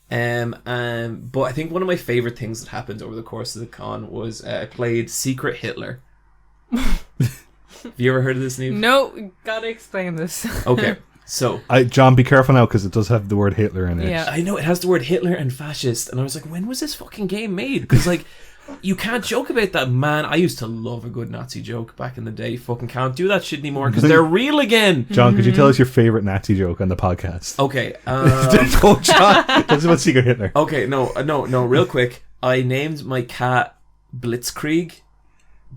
But I think one of my favorite things that happened over the course of the con was I played Secret Hitler. Have you ever heard of this, Neve? No, gotta explain this. Okay, so John, be careful now because it does have the word Hitler in it. Yeah. I know it has the word Hitler and fascist, and I was like, when was this fucking game made? Because like, you can't joke about that, man. I used to love a good Nazi joke back in the day. Fucking can't do that shit anymore because they're real again. John, could you tell us your favorite Nazi joke on the podcast? Okay, Oh, John, tell us about Secret Hitler. okay, no, real quick. I named my cat Blitzkrieg.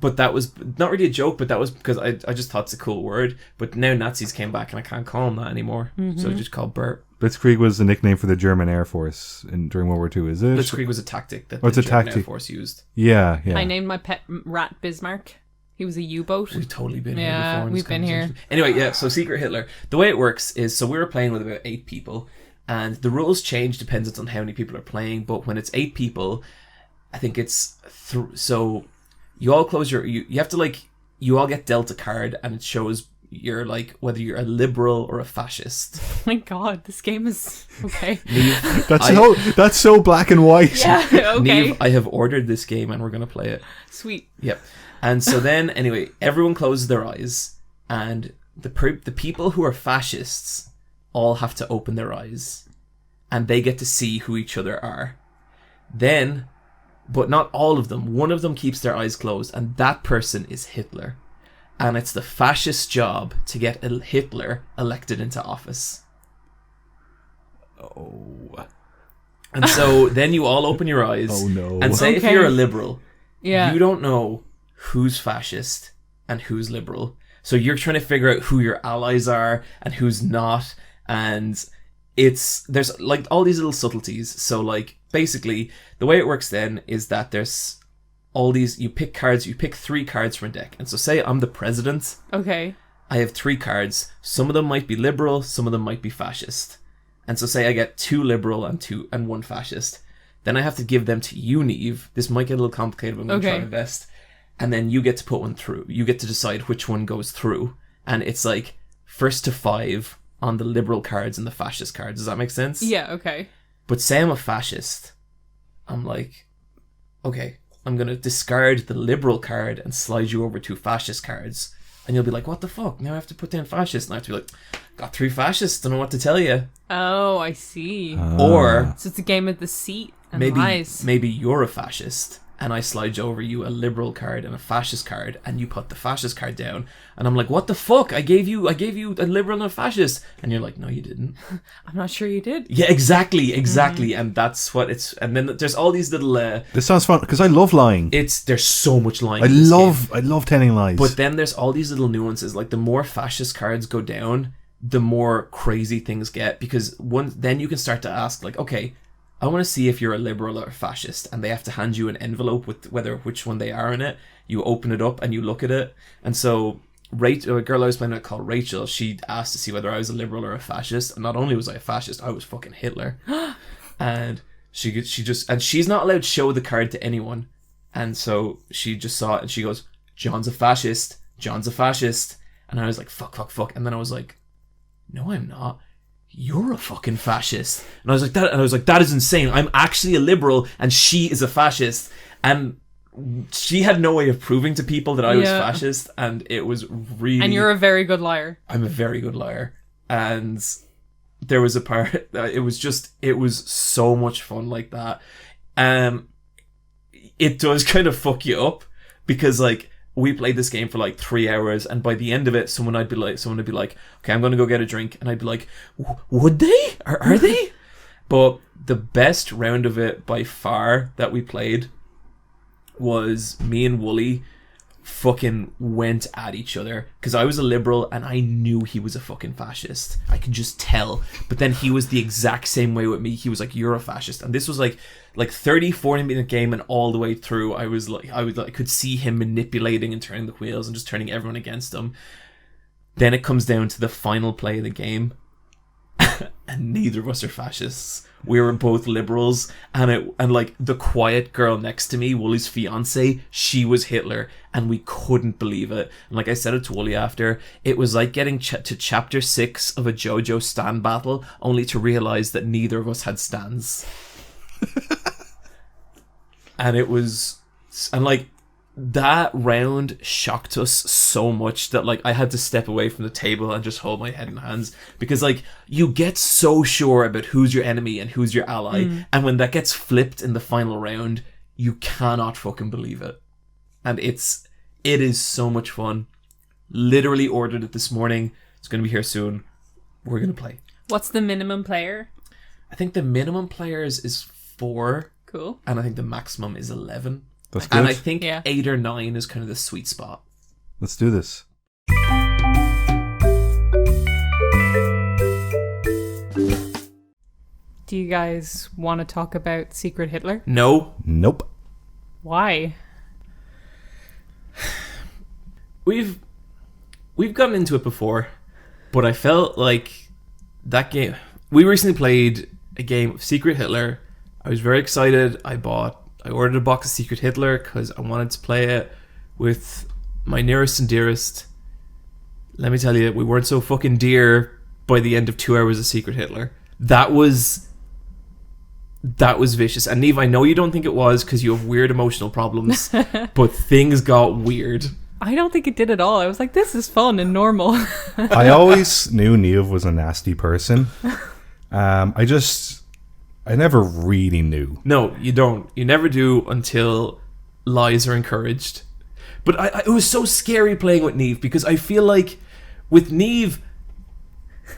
But that was not really a joke, but that was because I just thought it's a cool word. But now Nazis came back and I can't call them that anymore. So I just call Bert. Blitzkrieg was the nickname for the German Air Force during World War II, is it? Blitzkrieg was a tactic that it's the a German tactic. Air Force used. Yeah. I named my pet rat Bismarck. He was a U-boat. We've totally been Yeah, here before. In this we've been here. conversation. Anyway, yeah, so Secret Hitler. The way it works is, so we were playing with about 8 people. And the rules change depending on how many people are playing. But when it's 8 people, I think it's... so... You all close your... You have to, like... You all get dealt a card, and it shows you're, like, whether you're a liberal or a fascist. Oh my god, this game is... Okay. That's so black and white. Yeah, okay. Neve, I have ordered this game, and we're going to play it. Sweet. Yep. And so then, anyway, everyone closes their eyes, and the people who are fascists all have to open their eyes, and they get to see who each other are. Then... But not all of them. One of them keeps their eyes closed, and that person is Hitler. And it's the fascist job to get Hitler elected into office. Oh. And so then you all open your eyes. Oh, no. And say if Okay. you're a liberal, Yeah. you don't know who's fascist and who's liberal. So you're trying to figure out who your allies are and who's not. And there's like all these little subtleties. So like basically the way it works then is that there's all these, you pick 3 cards from a deck. And so say I'm the president. Okay. I have 3 cards. Some of them might be liberal, some of them might be fascist. And so say I get 2 liberal and 1 fascist. Then I have to give them to you, Neve. This might get a little complicated, but I'm going to try my best. And then you get to put one through. You get to decide which one goes through. And it's like first to 5 on the liberal cards and the fascist cards. Does that make sense? Yeah, okay. But say I'm a fascist. I'm like, okay, I'm going to discard the liberal card and slide you over 2 fascist cards. And you'll be like, what the fuck? Now I have to put down fascist. And I have to be like, got 3 fascists. Don't know what to tell you. Oh, I see. Or So it's a game of the seat and lies. maybe you're a fascist. And I slide over you a liberal card and a fascist card, and you put the fascist card down, and I'm like, what the fuck? I gave you a liberal and a fascist, and you're like, no, you didn't. I'm not sure you did. Yeah, exactly, and that's what it's. And then there's all these little. This sounds fun because I love lying. There's so much lying. I in this love telling lies. But then there's all these little nuances. Like the more fascist cards go down, the more crazy things get, because then you can start to ask like, okay, I want to see if you're a liberal or a fascist, and they have to hand you an envelope with which one they are in it. You open it up and you look at it, and so a girl I was playing with called Rachel, she asked to see whether I was a liberal or a fascist, and not only was I a fascist, I was fucking Hitler. And she just, and she's not allowed to show the card to anyone, and so she just saw it and she goes, John's a fascist, and I was like, fuck, and then I was like, no, I'm not. You're a fucking fascist. And I was like, that is insane. I'm actually a liberal and she is a fascist. And she had no way of proving to people that I was fascist, and it was really... And you're a very good liar. I'm a very good liar. And there was a part... It was so much fun like that. It does kind of fuck you up, because like, we played this game for like 3 hours, and by the end of it, someone would be like, okay, I'm going to go get a drink. And I'd be like, would they? Are they? But the best round of it by far that we played was me and Wooly fucking went at each other, because I was a liberal and I knew he was a fucking fascist. I could just tell. But then he was the exact same way with me. He was like, you're a fascist. And this was like 30-40 minute game, and all the way through I could see him manipulating and turning the wheels and just turning everyone against him. Then it comes down to the final play of the game. and neither of us are fascists. We were both liberals, and like the quiet girl next to me, Wooly's fiance, she was Hitler, and we couldn't believe it. And like I said it to Wooly after, it was like getting to chapter 6 of a JoJo stand battle, only to realize that neither of us had stands. And it was, and like that round shocked us so much that like I had to step away from the table and just hold my head in hands, because like you get so sure about who's your enemy and who's your ally, and when that gets flipped in the final round, you cannot fucking believe it. And it is so much fun. Literally ordered it this morning. It's going to be here soon. We're going to play. What's the minimum player? I think the minimum players is 4. Cool. And I think the maximum is 11. That's good. And I think 8 or 9 is kind of the sweet spot. Let's do this. Do you guys want to talk about Secret Hitler? No. Nope. Why? We've gotten into it before, but I felt like that game... We recently played a game of Secret Hitler. I was very excited. I ordered a box of Secret Hitler because I wanted to play it with my nearest and dearest. Let me tell you, we weren't so fucking dear by the end of 2 hours of Secret Hitler. That was vicious. And Neve, I know you don't think it was because you have weird emotional problems, but things got weird. I don't think it did at all. I was like, this is fun and normal. I always knew Neve was a nasty person. I never really knew. No, you don't. You never do until lies are encouraged. But it was so scary playing with Neve, because I feel like with Neve,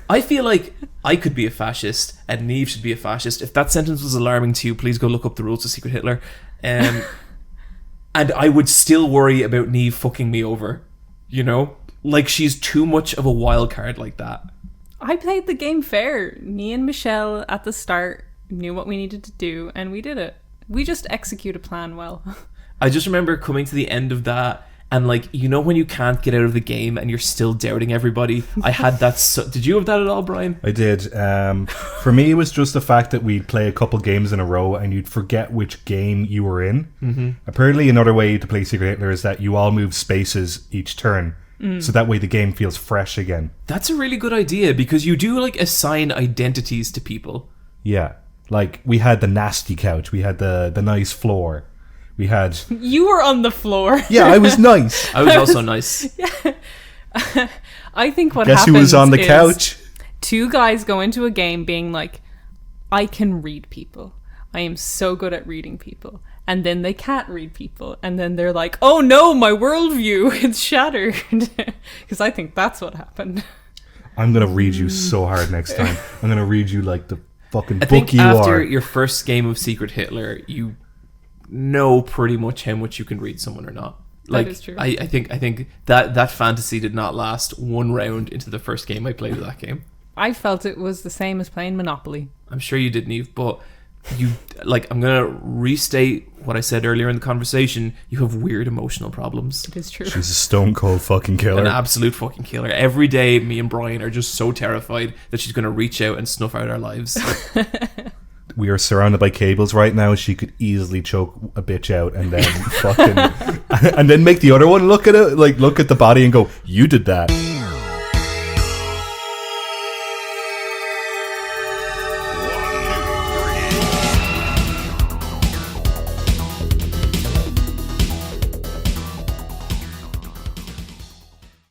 I feel like I could be a fascist and Neve should be a fascist. If that sentence was alarming to you, please go look up the rules of Secret Hitler. And I would still worry about Neve fucking me over. You know? Like, she's too much of a wild card like that. I played the game fair. Me and Michelle at the start knew what we needed to do, and we did it. We just execute a plan well. I just remember coming to the end of that, and like, you know when you can't get out of the game and you're still doubting everybody? I had that. Did you have that at all, Brian? I did. For me, it was just the fact that we'd play a couple games in a row and you'd forget which game you were in. Mm-hmm. Apparently, another way to play Secret Hitler is that you all move spaces each turn. So that way the game feels fresh again. That's a really good idea, because you do like assign identities to people. Yeah. Like, we had the nasty couch. We had the nice floor. We had... You were on the floor. Yeah, I was nice. I was also nice. Yeah. I think what Guess happens who was on the is couch? 2 guys go into a game being like, I can read people. I am so good at reading people. And then they can't read people. And then they're like, oh no, my worldview, it's shattered. Because I think that's what happened. I'm going to read you so hard next time. I'm going to read you like the fucking I book think you after are. your first game of Secret Hitler, you know pretty much how much you can read someone or not. Like, that is true. I think that fantasy did not last 1 round into the first game I played of that game. I felt it was the same as playing Monopoly. I'm sure you did, Neve, but you, like, I'm gonna restate what I said earlier in the conversation. You have weird emotional problems. It is true. She's a stone cold fucking killer. An absolute fucking killer. Every day, me and Brian are just so terrified that she's gonna reach out and snuff out our lives. We are surrounded by cables right now. She could easily choke a bitch out and then fucking and then make the other one look at it, like look at the body and go, "You did that."